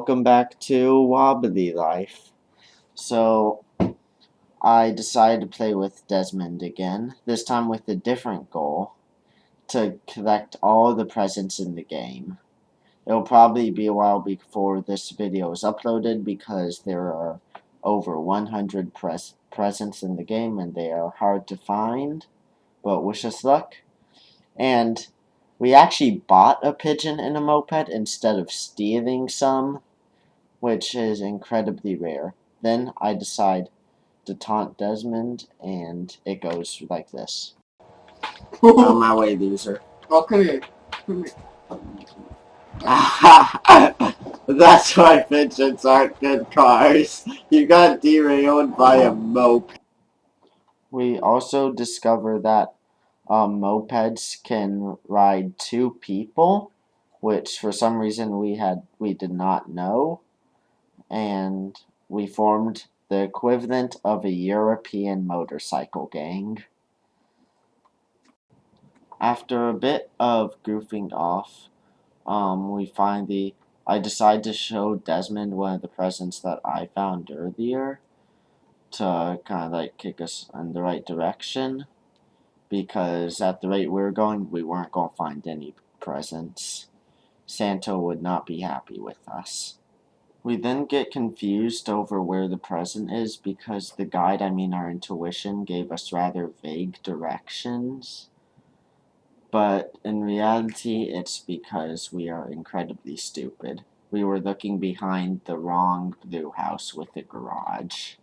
welcome back to Wobbly Life. So, I decided to play with Desmond again, this time with a different goal, to collect all the presents in the game. It'll probably be a while before this video is uploaded because there are over 100 presents in the game and they are hard to find, but wish us luck. And we actually bought a pigeon and a moped instead of stealing some, which is incredibly rare. Then I decide to taunt Desmond, and it goes like this. On my way, loser. Oh, come here. Come here. That's why pigeons aren't good cars. You got derailed by a moped. We also discover that mopeds can ride 2 people, which for some reason we did not know, and we formed the equivalent of a European motorcycle gang. After a bit of goofing off, I decide to show Desmond one of the presents that I found earlier to kind of like kick us in the right direction, because at the rate we were going, we weren't going to find any presents. Santa would not be happy with us. We then get confused over where the present is because the guide, our intuition, gave us rather vague directions. But in reality, it's because we are incredibly stupid. We were looking behind the wrong blue house with a garage.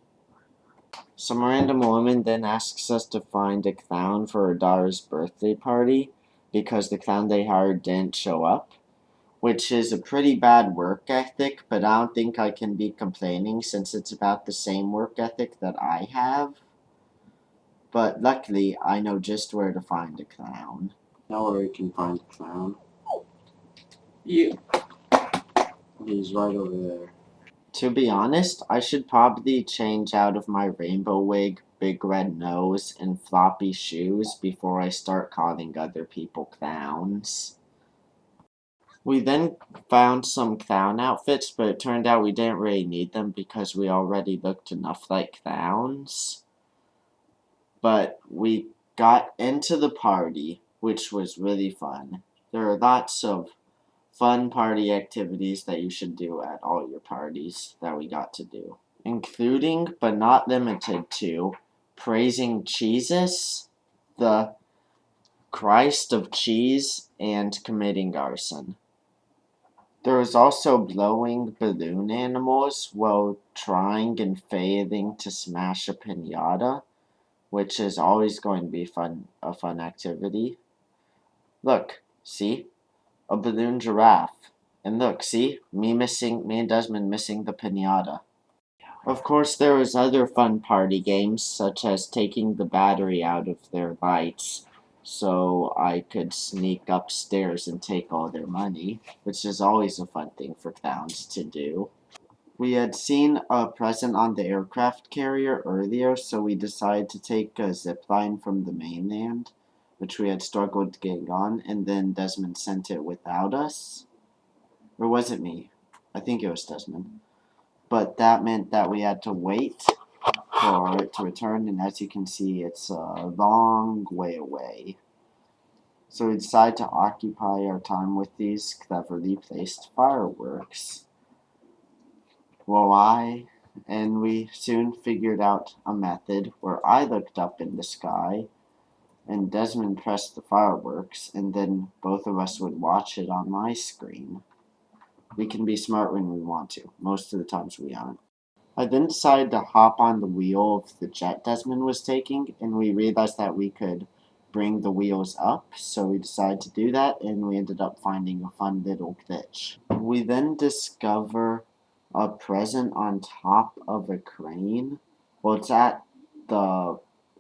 Some random woman then asks us to find a clown for her daughter's birthday party because the clown they hired didn't show up, which is a pretty bad work ethic, but I don't think I can be complaining since it's about the same work ethic that I have. But luckily, I know just where to find a clown. Now where you can find a clown. You. He's right over there. To be honest, I should probably change out of my rainbow wig, big red nose, and floppy shoes before I start calling other people clowns. We then found some clown outfits, but it turned out we didn't really need them because we already looked enough like clowns. But we got into the party, which was really fun. There are lots of fun party activities that you should do at all your parties that we got to do, including, but not limited to, praising Jesus, the Christ of cheese, and committing arson. There was also blowing balloon animals while trying and failing to smash a piñata, which is always going to be a fun activity. Look, see? A balloon giraffe. And look, see? Me and Desmond missing the piñata. Of course, there was other fun party games, such as taking the battery out of their lights, so I could sneak upstairs and take all their money, which is always a fun thing for clowns to do. We had seen a present on the aircraft carrier earlier, so we decided to take a zipline from the mainland, which we had struggled getting on, and then Desmond sent it without us. Or was it me? I think it was Desmond. But that meant that we had to wait for it to return, and as you can see, it's a long way away. So we decided to occupy our time with these cleverly placed fireworks. And we soon figured out a method where I looked up in the sky and Desmond pressed the fireworks, and then both of us would watch it on my screen. We can be smart when we want to. Most of the times we aren't. I then decided to hop on the wheel of the jet Desmond was taking, and we realized that we could bring the wheels up, so we decided to do that, and we ended up finding a fun little glitch. We then discover a present on top of a crane. Well, it's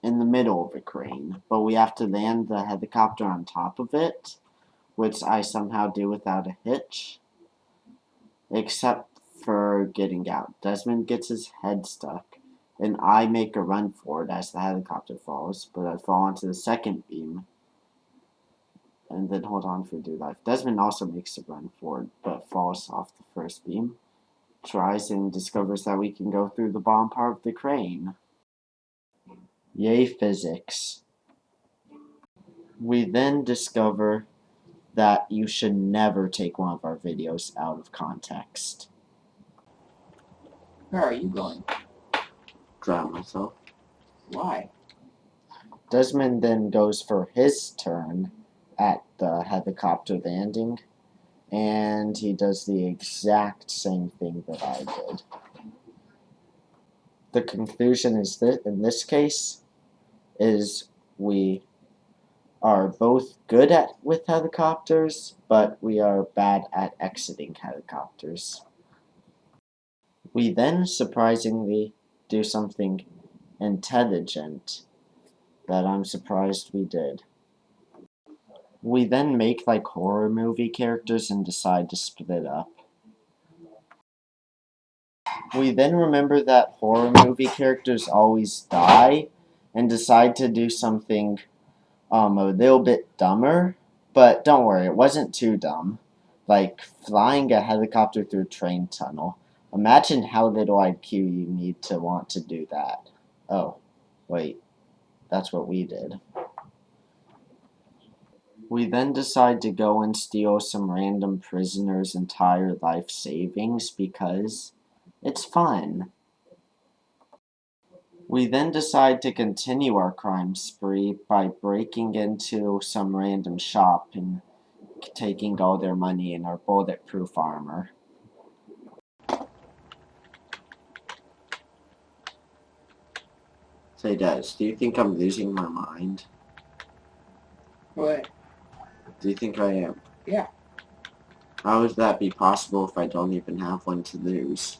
in the middle of a crane, but we have to land the helicopter on top of it, which I somehow do without a hitch, except for getting out. Desmond gets his head stuck, and I make a run for it as the helicopter falls, but I fall onto the second beam, and then hold on for dear life. Desmond also makes a run for it, but falls off the first beam, tries and discovers that we can go through the bottom part of the crane. Yay, physics. We then discover that you should never take one of our videos out of context. Where are you going? Drown myself. Why? Desmond then goes for his turn at the helicopter landing, and he does the exact same thing that I did. The conclusion is that in this case is we are both good with helicopters, but we are bad at exiting helicopters. We then surprisingly do something intelligent that I'm surprised we did. We then make like horror movie characters and decide to split up. We then remember that horror movie characters always die and decide to do something a little bit dumber, but don't worry, it wasn't too dumb. Like flying a helicopter through a train tunnel. Imagine how little IQ you need to want to do that. Oh, wait, that's what we did. We then decide to go and steal some random prisoner's entire life savings because it's fun. We then decide to continue our crime spree by breaking into some random shop and taking all their money and our bulletproof armor. Say, Des, do you think I'm losing my mind? What? Do you think I am? Yeah. How would that be possible if I don't even have one to lose?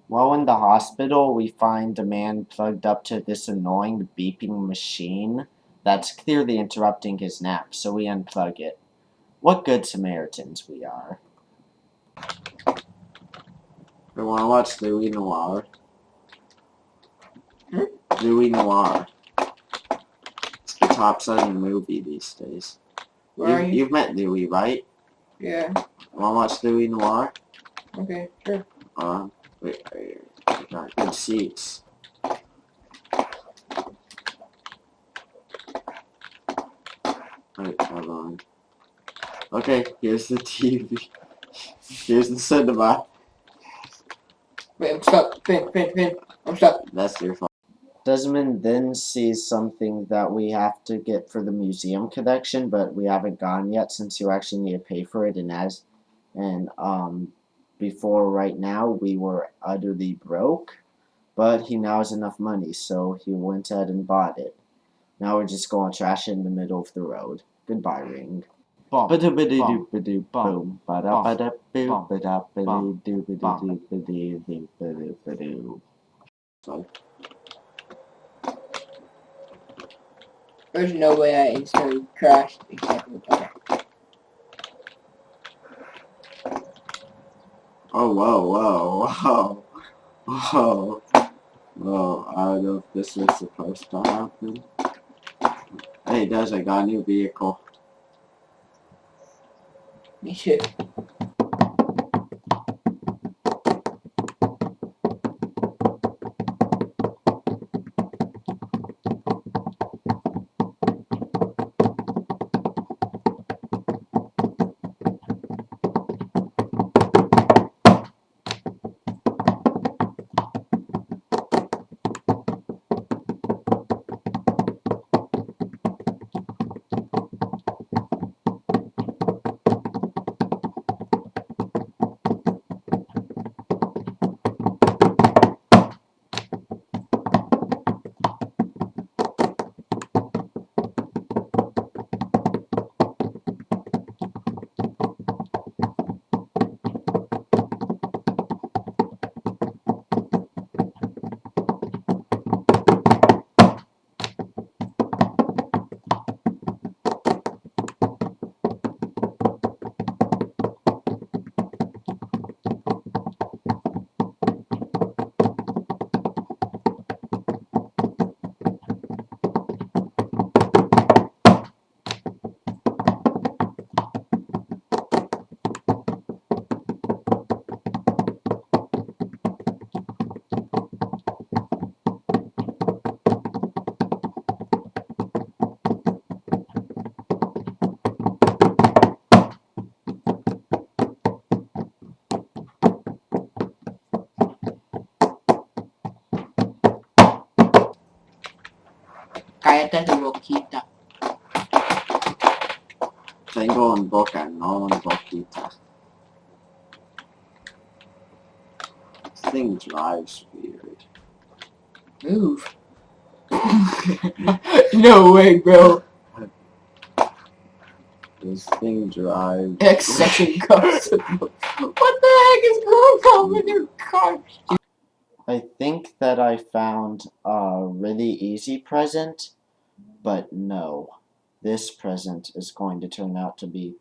While in the hospital, we find a man plugged up to this annoying beeping machine that's clearly interrupting his nap, so we unplug it. What good Samaritans we are. I want to watch Louis Noir. Hmm? Louis Noir. It's the top selling movie these days. Where are you? You've met Louis, right? Yeah. Want to watch Louis Noir? Okay, sure. Wait, I got good seats. Wait, hold on. Okay, here's the TV. Here's the cinema. Wait, I'm stuck. Finn. I'm stuck. That's your fault. Desmond then sees something that we have to get for the museum collection, but we haven't gone yet since you actually need to pay for it. Before right now we were utterly broke, but he now has enough money, so he went ahead and bought it. Now we're just going to trash it in the middle of the road. Goodbye, ring. Bum. Boom. So, There's no way I instantly crashed. Exactly. Okay. oh, whoa. Well, I don't know if this is supposed to happen. Hey, Des, I got a new vehicle. Me too. Cállate tu boquita. Tengo en boca, no en boquita. This thing drives weird. Move. No way, bro. This thing drives. Accession customer. What the heck is going on with your car? I think that I found a really easy present, but no. This present is going to turn out to be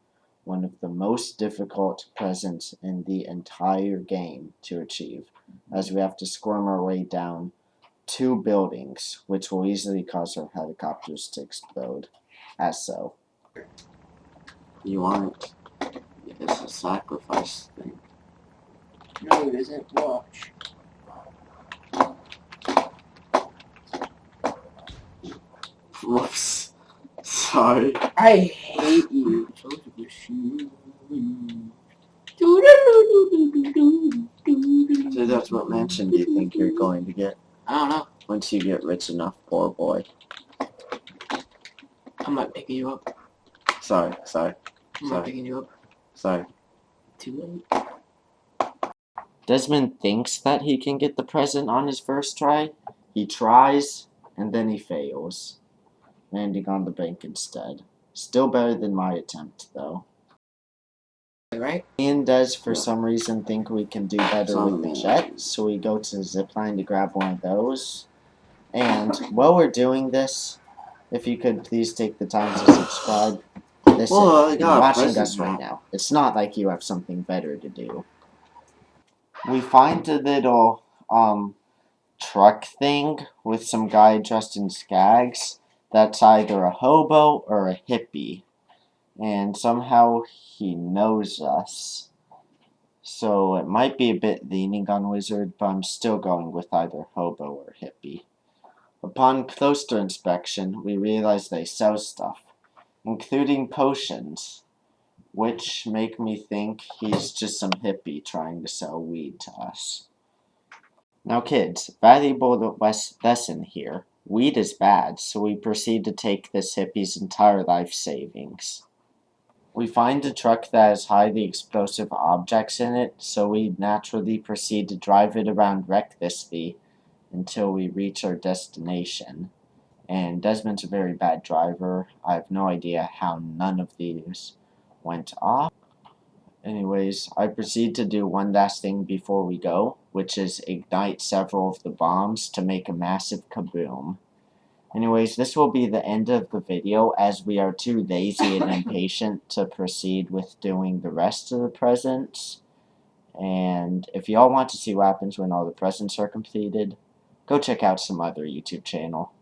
one of the most difficult presents in the entire game to achieve, as we have to squirm our way down 2 buildings, which will easily cause our helicopters to explode. As so. You aren't. It's a sacrifice thing. No, it isn't. Watch. Whoops. Sorry. I hate you. So that's what mansion do you think you're going to get I don't know. once you get rich enough, poor boy? I'm not picking you up. Sorry. I'm not Sorry. picking you up. Sorry. Too late. Desmond thinks that he can get the present on his first try. He tries, and then he fails, landing on the bank instead. Still better than my attempt, though. Right? Me and Des, for some reason, think we can do better with the Some- jet, so we go to the zipline to grab one of those. And while we're doing this, if you could please take the time to subscribe. Listen, Well, I you're got a watching present us right now. now. It's not like you have something better to do. We find a little, truck thing with some guy dressed in skags. That's either a hobo or a hippie. And somehow he knows us. So it might be a bit leaning on wizard, but I'm still going with either hobo or hippie. Upon closer inspection, we realize they sell stuff, including potions, which make me think he's just some hippie trying to sell weed to us. Now kids, valuable lesson here. Weed is bad, so we proceed to take this hippie's entire life savings. We find a truck that has highly explosive objects in it, so we naturally proceed to drive it around recklessly until we reach our destination. And Desmond's a very bad driver. I have no idea how none of these went off. Anyways, I proceed to do one last thing before we go, which is ignite several of the bombs to make a massive kaboom. Anyways, this will be the end of the video, as we are too lazy and impatient to proceed with doing the rest of the presents. And if y'all want to see what happens when all the presents are completed, go check out some other YouTube channel.